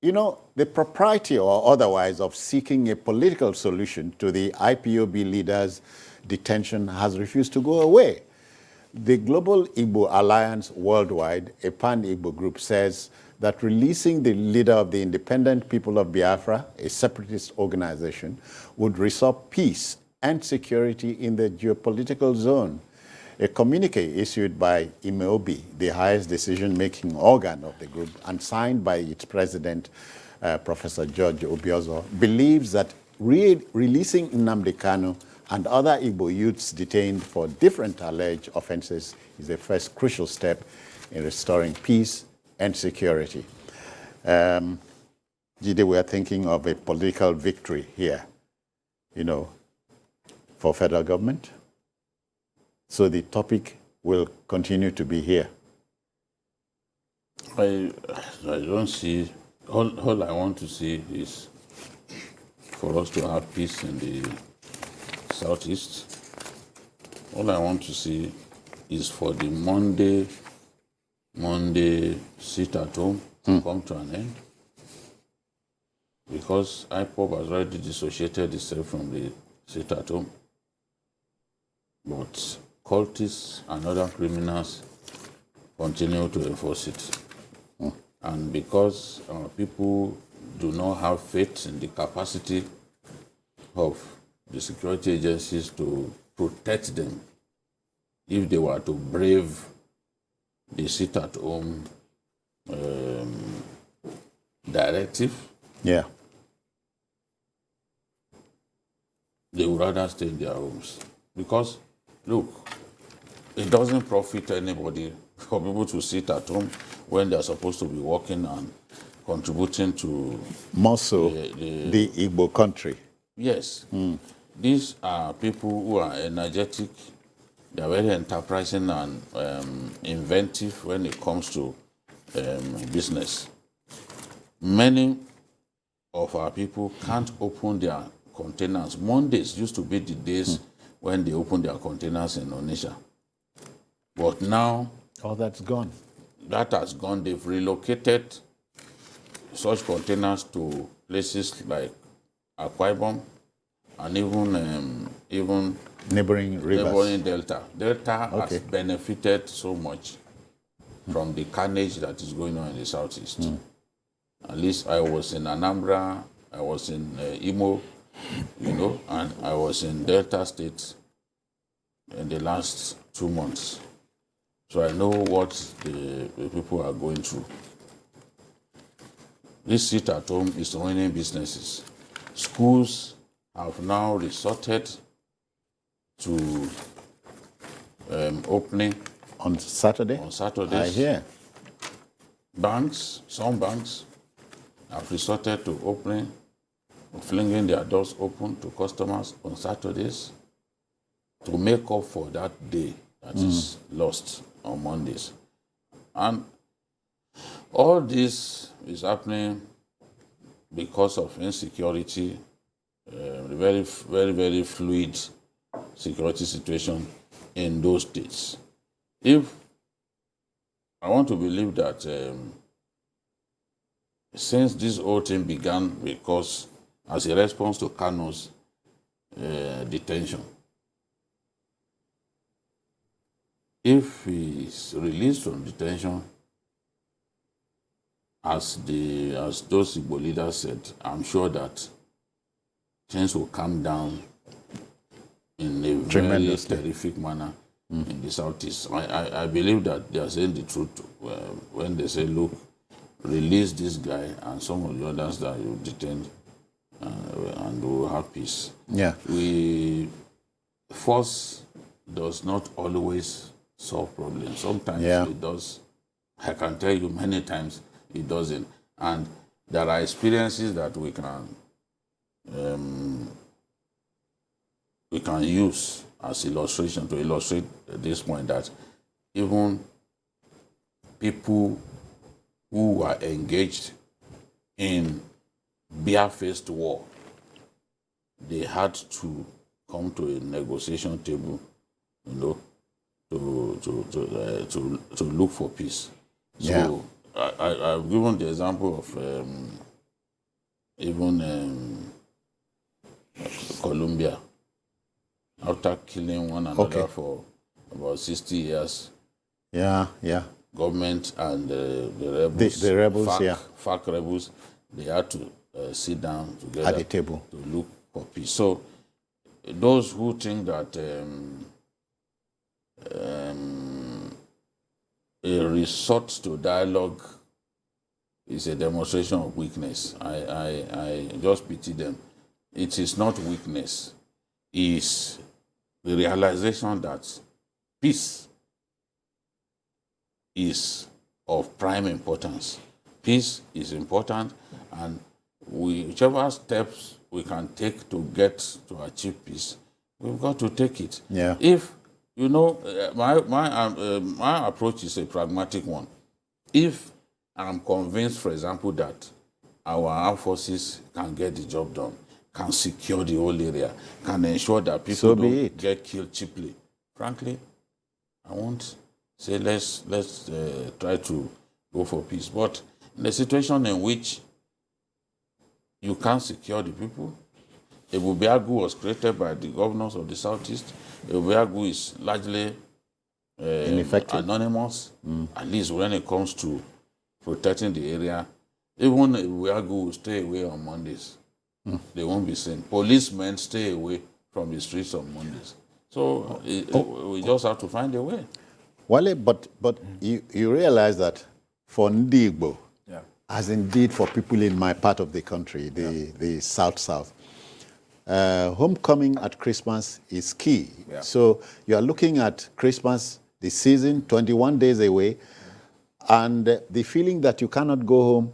You know, the propriety or otherwise of seeking a political solution to the IPOB leaders' detention has refused to go away. The Global Igbo Alliance Worldwide, a Pan Igbo Group, says that releasing the leader of the Independent People of Biafra, a separatist organization, would restore peace and security in the geopolitical zone. A communique issued by IPOB, the highest decision-making organ of the group, and signed by its president, Professor George Obiozo, believes that releasing Nnamdi Kanu and other Igbo youths detained for different alleged offenses is the first crucial step in restoring peace and security. Jide, we are thinking of a political victory here, you know, for federal government. So the topic will continue to be here. I don't see, all I want to see is for us to have peace in the Southeast. All I want to see is for the Monday sit at home to come to an end. Because IPOB has already dissociated itself from the sit at home. But cultists and other criminals continue to enforce it. And because people do not have faith in the capacity of the security agencies to protect them, if they were to brave the sit-at-home directive, yeah, they would rather stay in their homes. Because, look, it doesn't profit anybody for people to sit at home when they're supposed to be working and contributing to more so the Igbo country. Yes. These are people who are energetic, they are very enterprising and inventive when it comes to business. Many of our people can't open their containers. Mondays used to be the days when they open their containers in Onitsha. But now, all that's gone. That has gone. They've relocated such containers to places like Akwa Ibom and even neighboring rivers. Neighboring Delta. Delta has benefited so much from the carnage that is going on in the Southeast. At least I was in Anambra, I was in Imo, you know, and I was in Delta State in the last 2 months. So I know what the people are going through. This sit at home is ruining businesses. Schools have now resorted to opening on Saturday. On Saturdays. I hear. Banks, some banks have resorted to opening, flinging their doors open to customers on Saturdays to make up for that day that is lost on Mondays. And all this is happening because of insecurity, very, very, very fluid security situation in those states. If I want to believe that since this whole thing began because as a response to Kanu's detention, if he is released from detention, as those Igbo leaders said, I'm sure that things will calm down in a very terrific manner in the Southeast. I believe that they are saying the truth when they say, look, release this guy and some of the others that you detained and we'll have peace. Yeah. Force does not always solve problems. Sometimes it does. I can tell you many times it doesn't. And there are experiences that we can use as illustration to illustrate this point that even people who are engaged in bare-faced war, they had to come to a negotiation table, you know, to look for peace. So I've given the example of even Colombia, after killing one another for about 60 years. Yeah, yeah. Government and the rebels, the rebels, FARC rebels, they had to sit down together at the table to look for peace. So those who think that a resort to dialogue is a demonstration of weakness, I just pity them. It is not weakness. It's the realization that peace is of prime importance. Peace is important, and whichever steps we can take to get to achieve peace, we've got to take it. Yeah. If you know, my approach is a pragmatic one. If I'm convinced, for example, that our armed forces can get the job done, can secure the whole area, can ensure that people don't get killed cheaply, frankly, I won't say let's try to go for peace. But in a situation in which you can't secure the people, Ebubiagu was created by the governors of the Southeast. Ebubiagu is largely ineffective, anonymous, at least when it comes to protecting the area. Even Ebubiagu will stay away on Mondays. They won't be seen. Policemen stay away from the streets on Mondays. So we just have to find a way. Wale, but you realize that for Nnamdi Igbo, as indeed for people in my part of the country, the South, homecoming at Christmas is key. Yeah. So you are looking at Christmas, the season, 21 days away, and the feeling that you cannot go home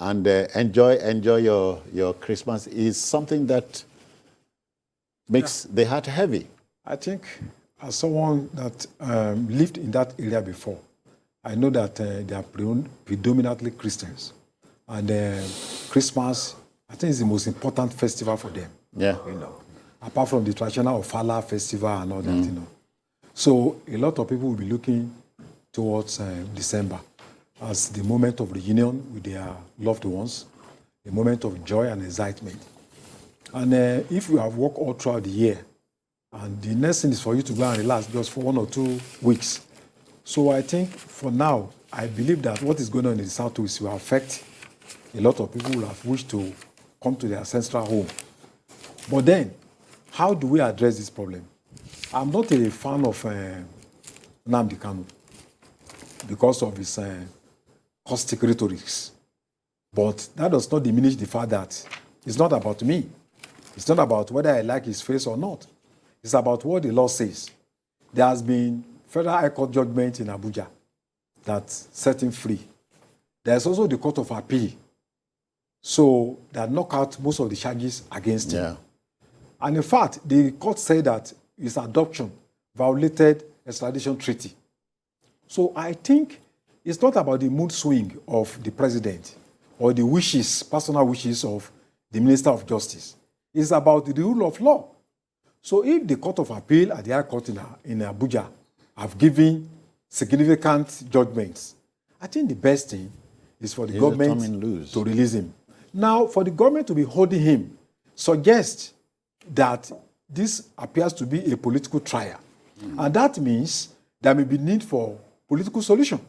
and enjoy your Christmas is something that makes the heart heavy. I think as someone that lived in that area before, I know that they are predominantly Christians. And Christmas, I think, is the most important festival for them. Yeah. You know, apart from the traditional Ofala festival and all that, you know. So a lot of people will be looking towards December as the moment of reunion with their loved ones, a moment of joy and excitement. And if you have worked all throughout the year, and the next thing is for you to go and relax just for 1 or 2 weeks. So I think for now, I believe that what is going on in the Southwest will affect a lot of people who have wished to come to their ancestral home. But then, how do we address this problem? I'm not a fan of Nnamdi Kanu because of his caustic rhetorics. But that does not diminish the fact that it's not about me. It's not about whether I like his face or not. It's about what the law says. There has been Federal High Court judgment in Abuja that set him free. There's also the Court of Appeal. So that knock out most of the charges against him. And in fact, the court said that his adoption violated extradition treaty. So I think it's not about the mood swing of the president or the wishes, personal wishes of the Minister of Justice. It's about the rule of law. So if the Court of Appeal at the High Court in Abuja have given significant judgments, I think the best thing is for the government to release him. Now, for the government to be holding him suggests that this appears to be a political trial. And that means there may be need for political solution.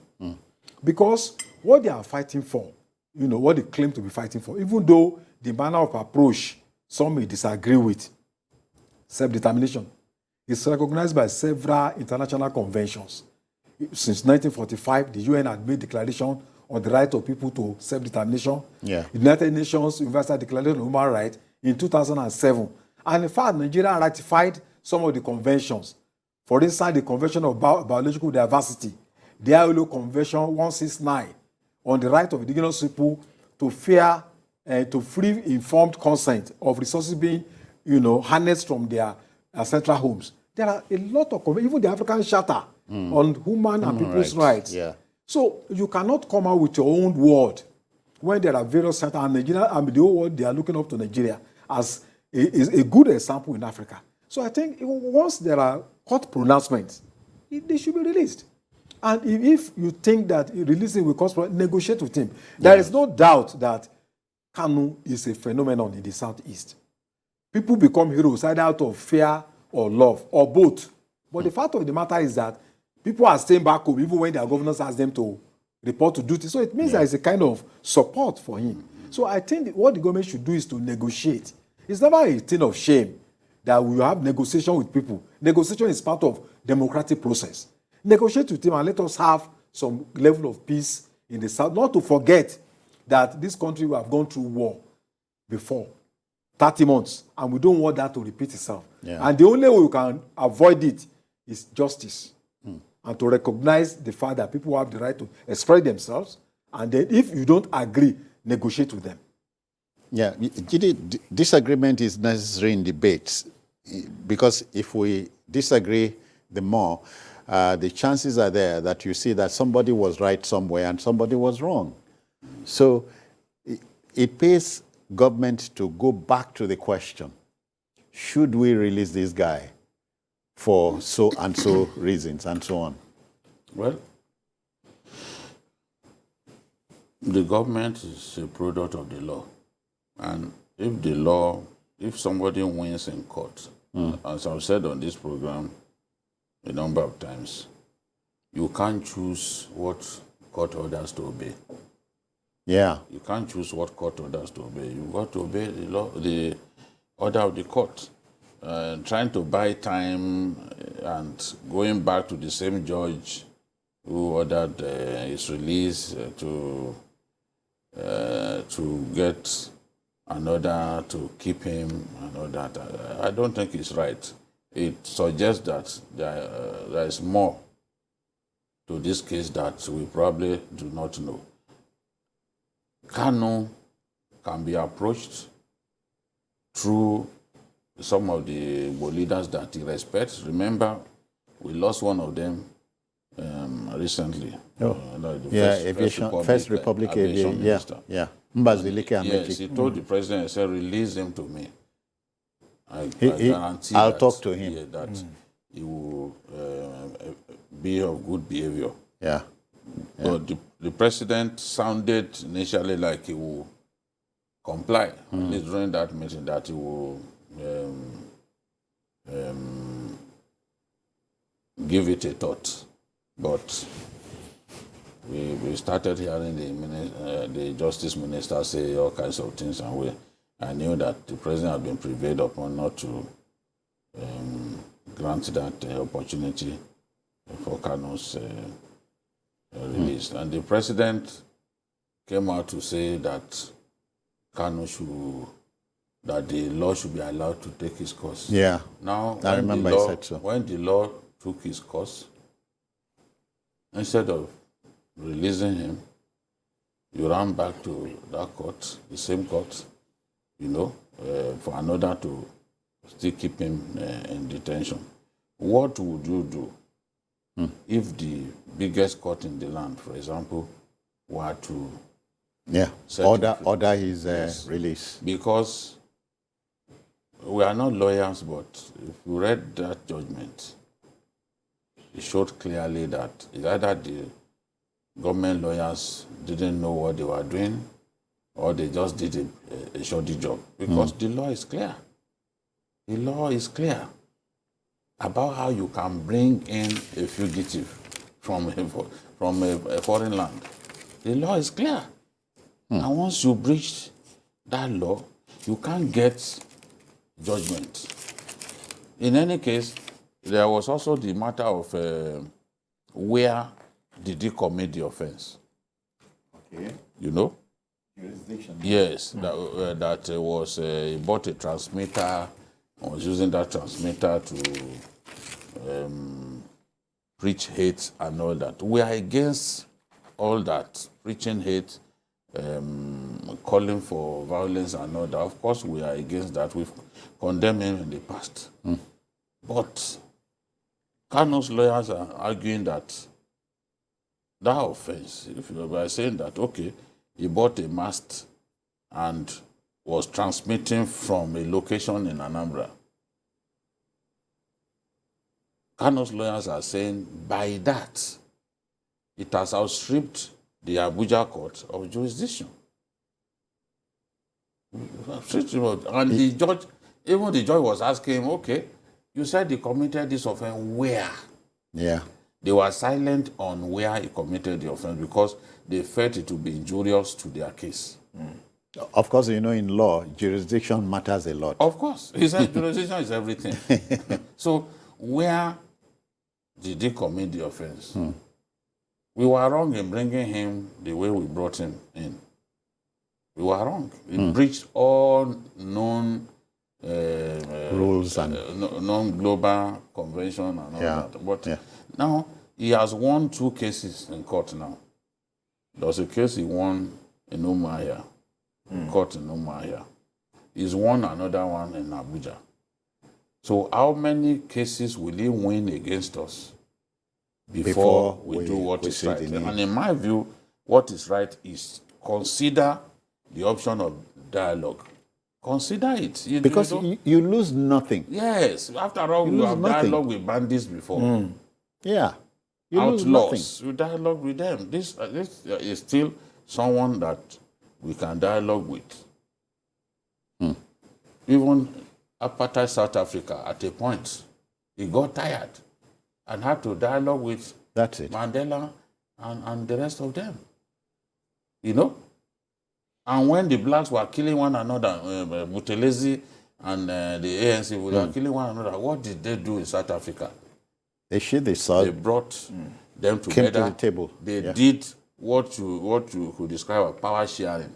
Because what they are fighting for, you know, what they claim to be fighting for, even though the manner of approach some may disagree with, self-determination, is recognized by several international conventions. Since 1945, the UN had made declaration on the right of people to self-determination. The United Nations Universal Declaration of Human Rights in 2007. And in fact, Nigeria ratified some of the conventions. For instance, the Convention of Biological Diversity, the ILO Convention 169 on the right of indigenous people to free informed consent of resources being, you know, harnessed from their ancestral homes. There are a lot of conventions, even the African Charter on human and people's rights. So you cannot come out with your own word when there are various charters, and Nigeria and the whole world, they are looking up to Nigeria as a good example in Africa. So I think once there are court pronouncements, they should be released. And if you think that releasing will cause problems, negotiate with him. There is no doubt that Kanu is a phenomenon in the Southeast. People become heroes either out of fear or love, or both. But the fact of the matter is that people are staying back home even when their governors ask them to report to duty. So it means there is a kind of support for him. So I think what the government should do is to negotiate. It's never a thing of shame that we have negotiation with people. Negotiation is part of democratic process. Negotiate with him and let us have some level of peace in the South. Not to forget that this country will have gone through war before, 30 months, and we don't want that to repeat itself. Yeah. And the only way we can avoid it is justice. And to recognize the fact that people have the right to express themselves, and then if you don't agree, negotiate with them. Yeah, disagreement is necessary in debates, because if we disagree, the more, the chances are there that you see that somebody was right somewhere and somebody was wrong. So it pays government to go back to the question, should we release this guy for so and so reasons and so on? Well, the government is a product of the law. And if somebody wins in court, as I've said on this program a number of times, you can't choose what court orders to obey. Yeah. You can't choose what court orders to obey. You've got to obey the law, the order of the court. Trying to buy time and going back to the same judge who ordered his release to get another to keep him and all that, I don't think it's right. It suggests that there is more to this case that we probably do not know. Kanu can be approached through some of the Igbo leaders that he respects. Remember, we lost one of them recently. First Republic Aviation Minister. Yeah. Yes, he told the president, he said, release him to me. I guarantee I'll talk to him. Yeah, that he will be of good behavior. Yeah. But the president sounded initially like he will comply, at least during that meeting, that he will give it a thought. But we started hearing the justice minister say all kinds of things, and I knew that the president had been prevailed upon not to grant that opportunity for Kanu's release. And the president came out to say that that the law should be allowed to take its course. Yeah. Now, I remember he said so. When the law took its course, instead of releasing him, you ran back to that court, the same court, for another to still keep him in detention. What would you do if the biggest court in the land, for example, were to order his release? Because we are not lawyers, but if you read that judgment, it showed clearly that either the government lawyers didn't know what they were doing, or they just did a shoddy job. Because the law is clear. The law is clear about how you can bring in a fugitive from a foreign land. The law is clear. And once you breach that law, you can't get judgment. In any case, there was also the matter of where did he commit the offense. Okay. Jurisdiction. Yes, that was he bought a transmitter, was using that transmitter to preach hate and all that. We are against all that, preaching hate, calling for violence and all that. Of course, we are against that. We've condemned him in the past. But Kanu's lawyers are arguing that offense, if you are saying that, okay, he bought a mast and was transmitting from a location in Anambra. Kanu's lawyers are saying by that, it has outstripped the Abuja court of jurisdiction. And the judge, even the judge was asking him, okay, you said he committed this offense, where? Yeah. They were silent on where he committed the offense because they felt it to be injurious to their case. Of course, you know, in law, jurisdiction matters a lot. Of course. He said jurisdiction is everything. So where did he commit the offense? We were wrong in bringing him the way we brought him in. We were wrong. He breached all known Rules and non-global convention and all that. But now he has won 2 cases in court now. There was a case he won in Umuahia, court in Umuahia. He's won another one in Abuja. So how many cases will he win against us before we do what is right? And in my view, what is right is consider the option of dialogue. Consider it. Because you lose nothing. Yes. After all, we have dialogue with bandits before. Yeah. You Outlaws. lose nothing. We dialogue with them. This is still someone that we can dialogue with. Even apartheid South Africa, at a point, he got tired and had to dialogue with Mandela and the rest of them. You know? And when the blacks were killing one another, Buthelezi and the ANC were killing one another, what did they do in South Africa? They brought them together. Came to the table. They did what you could describe as power sharing.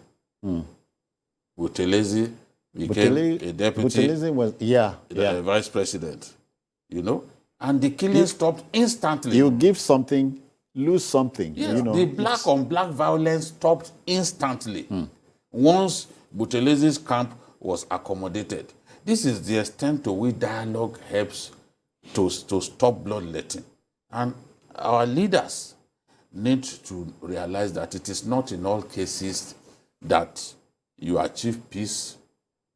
Buthelezi became a deputy. Buthelezi was, vice president. You know? And the killing stopped instantly. You give something, lose something. Yes, you know, the black on black violence stopped instantly. Once Buthelezi's camp was accommodated. This is the extent to which dialogue helps to stop bloodletting. And our leaders need to realize that it is not in all cases that you achieve peace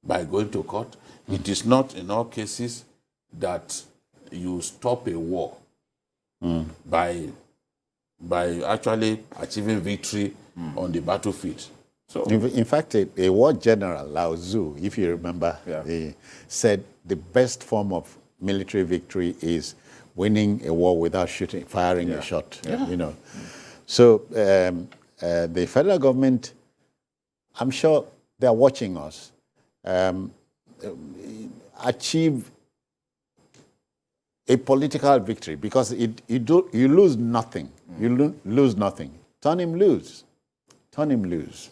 by going to court. It is not in all cases that you stop a war by actually achieving victory on the battlefield. So, in fact, a war general, Lao Tzu, if you remember, he said the best form of military victory is winning a war without firing a shot. You know, so the federal government, I'm sure they're watching us, achieve a political victory because you lose nothing. You lose nothing. Turn him loose. Turn him loose.